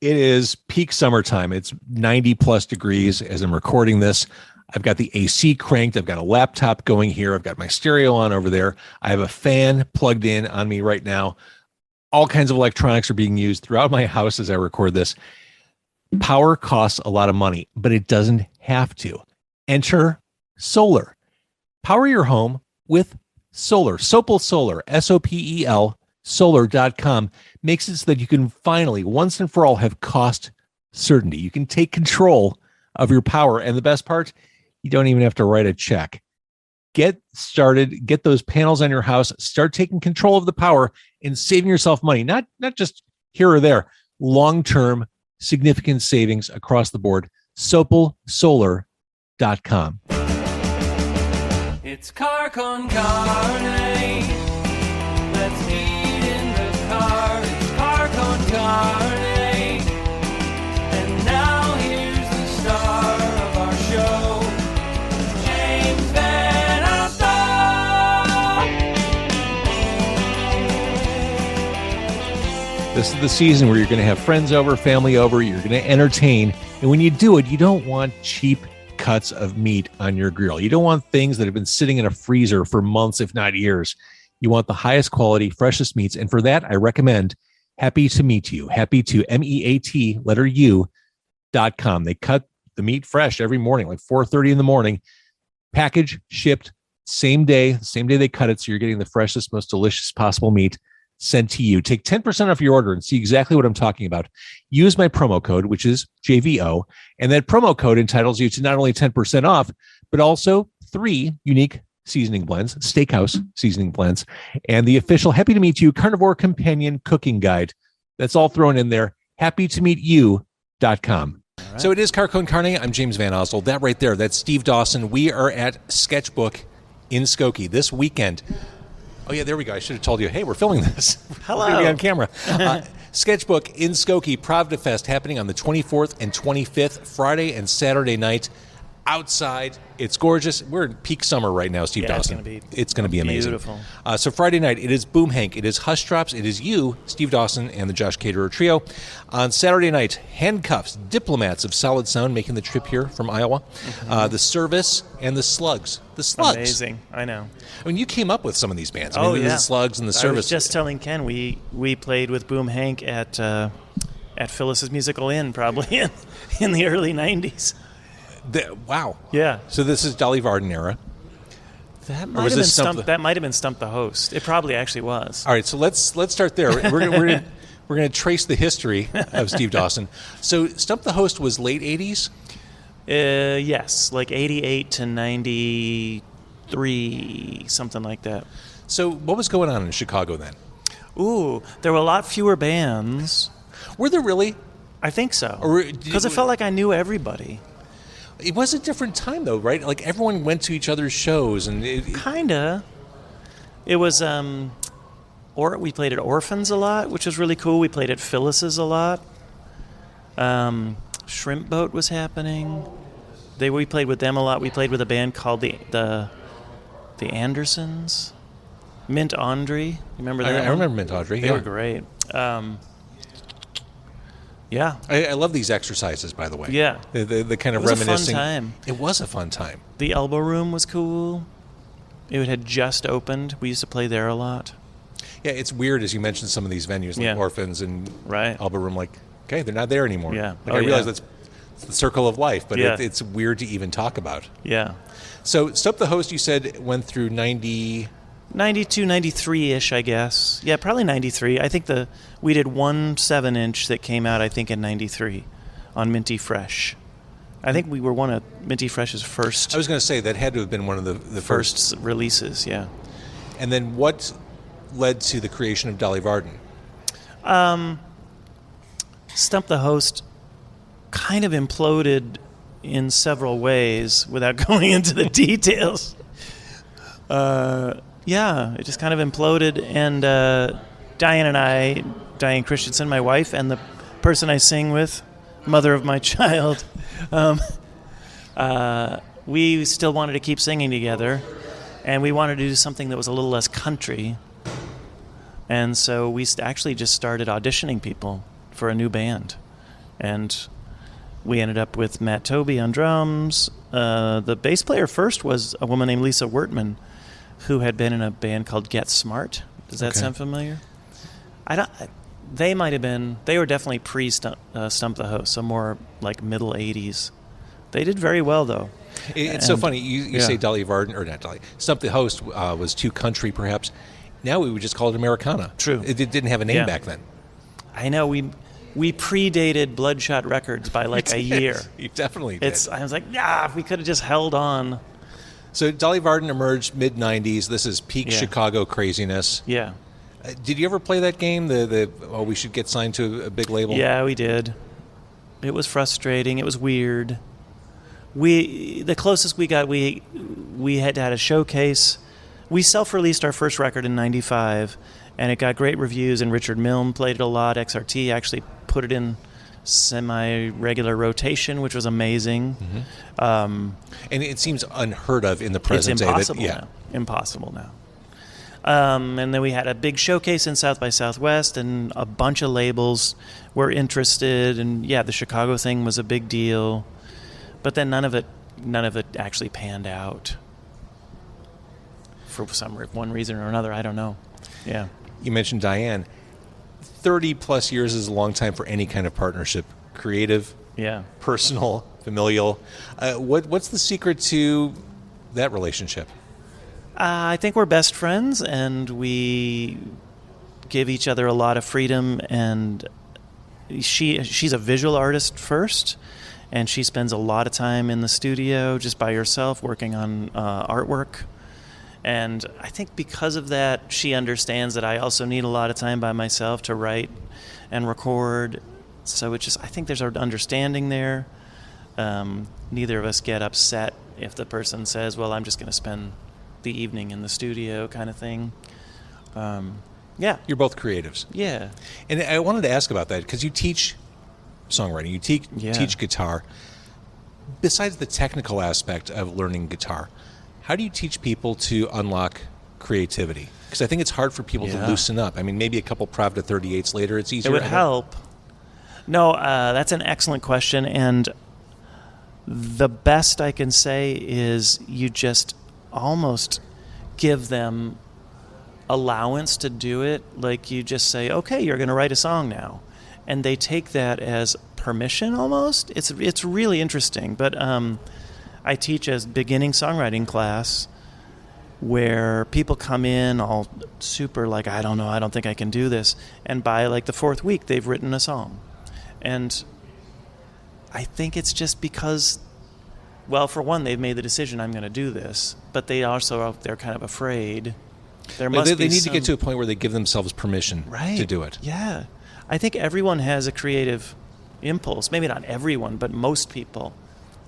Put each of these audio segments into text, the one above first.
It is peak summertime. It's 90 plus degrees as I'm recording this. I've got the AC cranked. I've got a laptop going here. I've got my stereo on over there. I have a fan plugged in on me right now. All kinds of electronics are being used throughout my house as I record this. Power costs a lot of money, but it doesn't have to. Enter solar. Power your home with solar. Sopel Solar, SOPEL, solar.com makes it so that you can finally, once and for all, have cost certainty. You can take control of your power. And the best part, you don't even have to write a check. Get started, get those panels on your house, start taking control of the power and saving yourself money. Not just here or there, long-term significant savings across the board. SopelSolar.com. It's car con carne. Let's eat in the car. It's car con carne. And now here's the star of our show, James Van Alstyne. This is the season where you're going to have friends over, family over, you're going to entertain. And when you do it, you don't want cheap cuts of meat on your grill. You don't want things that have been sitting in a freezer for months, if not years. You want the highest quality, freshest meats. And for that, I recommend Happy to Meet You. Happy to MEAT, letter U.com. They cut the meat fresh every morning, like 4:30 in the morning. Package, shipped, same day they cut it. So you're getting the freshest, most delicious possible meat sent to you. Take 10% off your order and see exactly what I'm talking about. Use my promo code, which is JVO, and that promo code entitles you to not only 10% off, but also 3 unique seasoning blends, steakhouse seasoning blends, and the official Happy to Meet You Carnivore Companion Cooking Guide. That's all thrown in there. HappyToMeetYou.com. Right. So it is Car Con Carne. I'm James Van Alstyne. That right there, that's Steve Dawson. We are at Sketchbook in Skokie this weekend. Oh, yeah, there we go. I should have told you, hey, we're filming this. Hello. We're going to be on camera. Sketchbook in Skokie, Pravda Fest, happening on the 24th and 25th, Friday and Saturday night. Outside, it's gorgeous. We're in peak summer right now, Steve Dawson. It's going to be amazing. Beautiful. So Friday night, it is Boom Hank, it is Hush Drops, it is you, Steve Dawson, and the Josh Caterer Trio. On Saturday night, Handcuffs, Diplomats of Solid Sound, making the trip here from Iowa. The Service, and the Slugs. The Slugs. Amazing, I know. I mean, you came up with some of these bands. I mean, yeah. The Slugs and the Service. I was just telling Ken, we played with Boom Hank at Phyllis's Musical Inn, probably in the early 90s. Wow. Yeah. So this is Dolly Varden era. That might have been Stump. That might have been Stump the Host. It probably actually was. All right. So let's start there. We're gonna trace the history of Steve Dawson. So Stump the Host was late 80s. Yes, like 88 to 93, something like that. So what was going on in Chicago then? Ooh, there were a lot fewer bands. Were there really? I think so. Because it felt like I knew everybody. It was a different time, though, right? Like, everyone went to each other's shows. Kinda. It was, we played at Orphans a lot, which was really cool. We played at Phyllis's a lot. Shrimp Boat was happening. We played with them a lot. We played with a band called the Andersons. Mint Andre. You remember that? I remember Mint Andre. They were great. Yeah. I love these exercises, by the way. Yeah. The kind of reminiscing. It was a fun time. It was a fun time. The Elbow Room was cool. It had just opened. We used to play there a lot. Yeah, it's weird as you mentioned some of these venues like Orphans and Elbow Room. Like, okay, they're not there anymore. Yeah. Like, I realize that's the circle of life, but it's weird to even talk about. Yeah. So Stump the Host, you said, went through 92, 93-ish, I guess. Yeah, probably 93. I think we did one 7-inch that came out, I think, in 93 on Minty Fresh. I think we were one of Minty Fresh's first. I was going to say that had to have been one of the first releases, yeah. And then what led to the creation of Dolly Varden? Stump the Host kind of imploded in several ways without going into the details. Yeah, it just kind of imploded, and Diane Christensen, my wife, and the person I sing with, mother of my child, we still wanted to keep singing together, and we wanted to do something that was a little less country, and so we actually just started auditioning people for a new band, And we ended up with Matt Toby on drums. The bass player first was a woman named Lisa Wertman, who had been in a band called Get Smart. Does that sound familiar? They might have been. They were definitely pre-Stump the Host, so more like middle '80s. They did very well though. It's so funny. You say Dolly Varden, or not Dolly. Stump the Host was too country, perhaps. Now we would just call it Americana. True. It didn't have a name back then. I know. We predated Bloodshot Records by like a year. You definitely did. I was like, if we could have just held on. So Dolly Varden emerged mid-'90s. This is peak Chicago craziness. Yeah. Did you ever play that game? We should get signed to a big label? Yeah, we did. It was frustrating. It was weird. The closest we got, we had a showcase. We self-released our first record in '95, and it got great reviews, and Richard Milne played it a lot. XRT actually put it in semi-regular rotation, which was amazing. Mm-hmm. And it seems unheard of in the present day. It's impossible day. now. Impossible now. And then we had a big showcase in South by Southwest, and a bunch of labels were interested, and the Chicago thing was a big deal. But then none of it actually panned out for one reason or another. I don't know. Yeah. You mentioned Diane. 30 plus years is a long time for any kind of partnership. Creative, personal, familial. What's the secret to that relationship? I think we're best friends, and we give each other a lot of freedom. And she's a visual artist first, and she spends a lot of time in the studio just by herself working on artwork. And I think because of that, she understands that I also need a lot of time by myself to write and record. So I think there's an understanding there. Neither of us get upset if the person says, well, I'm just going to spend the evening in the studio kind of thing. You're both creatives. Yeah. And I wanted to ask about that because you teach songwriting, you teach guitar. Besides the technical aspect of learning guitar, how do you teach people to unlock creativity? Because I think it's hard for people to loosen up. I mean, maybe a couple Pravda 38s later, it's easier. It would help. No, that's an excellent question. And the best I can say is you just almost give them allowance to do it. Like you just say, okay, you're going to write a song now. And they take that as permission almost. It's really interesting. But I teach a beginning songwriting class where people come in all super like, I don't know, I don't think I can do this. And by like the fourth week, they've written a song. And I think it's just because, well, for one, they've made the decision, I'm going to do this. But they also, they're kind of afraid. They need to get to a point where they give themselves permission to do it. Yeah. I think everyone has a creative impulse. Maybe not everyone, but most people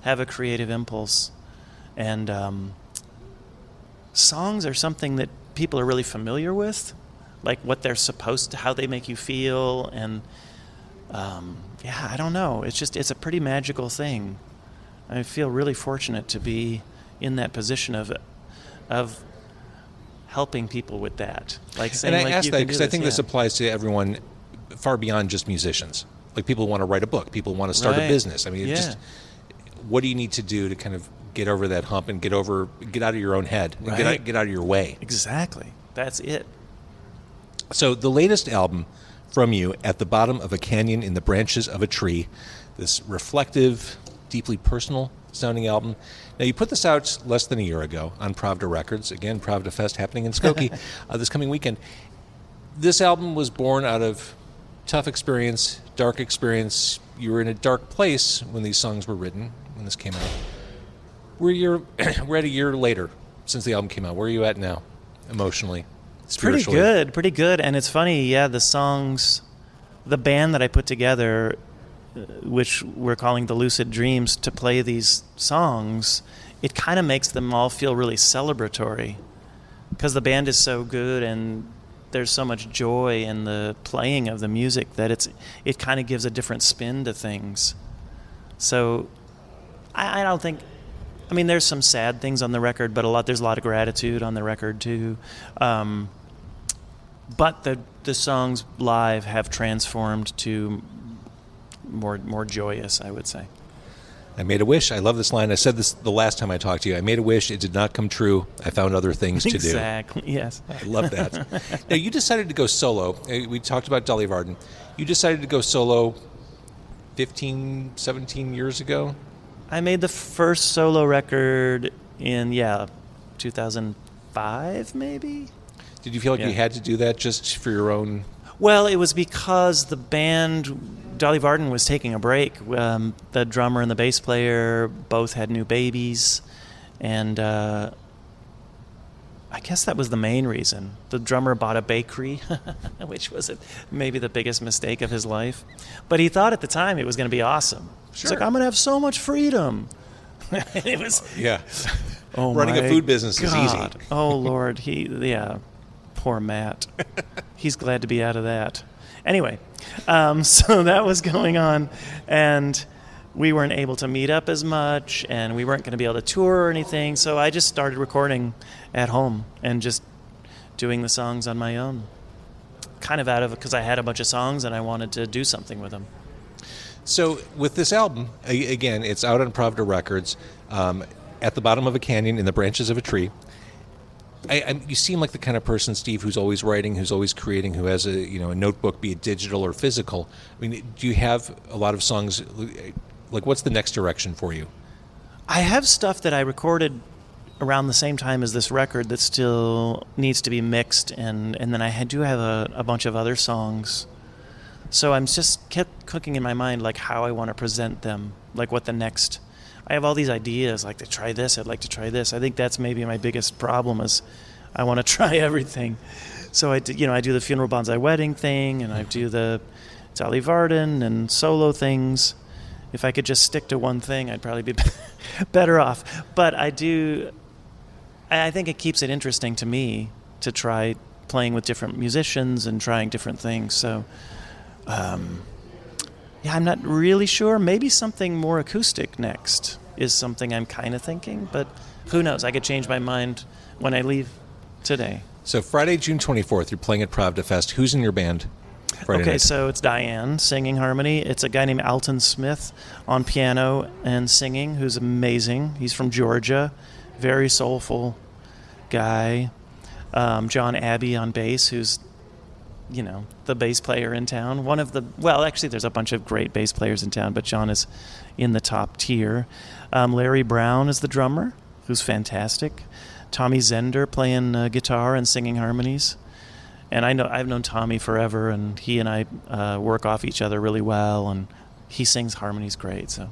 have a creative impulse. And songs are something that people are really familiar with, like what they're supposed to, how they make you feel. And I don't know. It's a pretty magical thing. I feel really fortunate to be in that position of helping people with that. Like saying, and I ask that because I think this applies to everyone far beyond just musicians. Like people want to write a book, people want to start a business. I mean, what do you need to do to kind of get over that hump and get out of your own head, and get out of your way? Exactly. That's it. So the latest album from you, At the Bottom of a Canyon in the Branches of a Tree, this reflective, deeply personal sounding album. Now, you put this out less than a year ago on Pravda Records. Again, Pravda Fest happening in Skokie this coming weekend. This album was born out of tough experience, dark experience. You were in a dark place when these songs were written, when this came out. We're at a year later since the album came out. Where are you at now, emotionally, spiritually? Pretty good. And it's funny, the songs, the band that I put together, which we're calling the Lucid Dreams, to play these songs, it kind of makes them all feel really celebratory because the band is so good and there's so much joy in the playing of the music that it kind of gives a different spin to things. So I don't think, I mean, there's some sad things on the record, but there's a lot of gratitude on the record too. But the songs live have transformed to more joyous, I would say. I made a wish. I love this line. I said this the last time I talked to you. I made a wish. It did not come true. I found other things to do. Exactly. Yes. I love that. Now, you decided to go solo. We talked about Dolly Varden. You decided to go solo 15, 17 years ago? I made the first solo record in 2005, maybe. Did you feel like you had to do that just for your own? Well, it was because the band, Dolly Varden, was taking a break. The drummer and the bass player both had new babies, and I guess that was the main reason. The drummer bought a bakery, which was maybe the biggest mistake of his life. But he thought at the time it was going to be awesome. He's like, I'm going to have so much freedom. It was... Oh, running a food business is easy. Oh, Lord. Poor Matt. He's glad to be out of that. Anyway, so that was going on, and we weren't able to meet up as much, and we weren't going to be able to tour or anything, so I just started recording at home and just doing the songs on my own, kind of because I had a bunch of songs and I wanted to do something with them. So with this album, again, it's out on Pravda Records, at the bottom of a canyon in the branches of a tree. You seem like the kind of person, Steve, who's always writing, who's always creating, who has a notebook, be it digital or physical. I mean, do you have a lot of songs? Like, what's the next direction for you? I have stuff that I recorded around the same time as this record that still needs to be mixed, and then I do have a bunch of other songs. So I'm just kept cooking in my mind like how I want to present them, like what the next. I have all these ideas, like to try this, I'd like to try this. I think that's maybe my biggest problem is I want to try everything. So I do the funeral Bonsai Wedding thing, and I do the Dolly Varden and solo things. If I could just stick to one thing, I'd probably be better off. But I think it keeps it interesting to me to try playing with different musicians and trying different things. So, I'm not really sure. Maybe something more acoustic next is something I'm kind of thinking, but who knows? I could change my mind when I leave today. So Friday, June 24th, you're playing at Pravda Fest. Who's in your band Friday night? So it's Diane singing harmony. It's a guy named Alton Smith on piano and singing, who's amazing. He's from Georgia, very soulful guy. John Abbey on bass, who's the bass player in town. Actually, there's a bunch of great bass players in town, but John is in the top tier. Larry Brown is the drummer, who's fantastic. Tommy Zender playing guitar and singing harmonies. And I've known Tommy forever, and he and I work off each other really well, and he sings harmonies great. So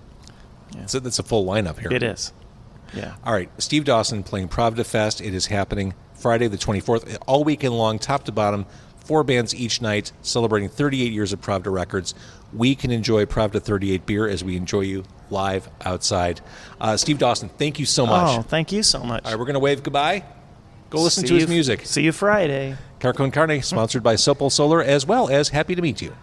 that's a full lineup here. It is. Yeah. All right, Steve Dawson playing Pravda Fest. It is happening Friday the 24th, all weekend long, top to bottom. 4 bands each night, celebrating 38 years of Pravda Records. We can enjoy Pravda 38 beer as we enjoy you live outside. Steve Dawson, thank you so much. Oh, thank you so much. All right, we're going to wave goodbye. Go listen to his music. See you Friday. Car Con Carne, sponsored by Sopal Solar, as well as Happy to Meet You.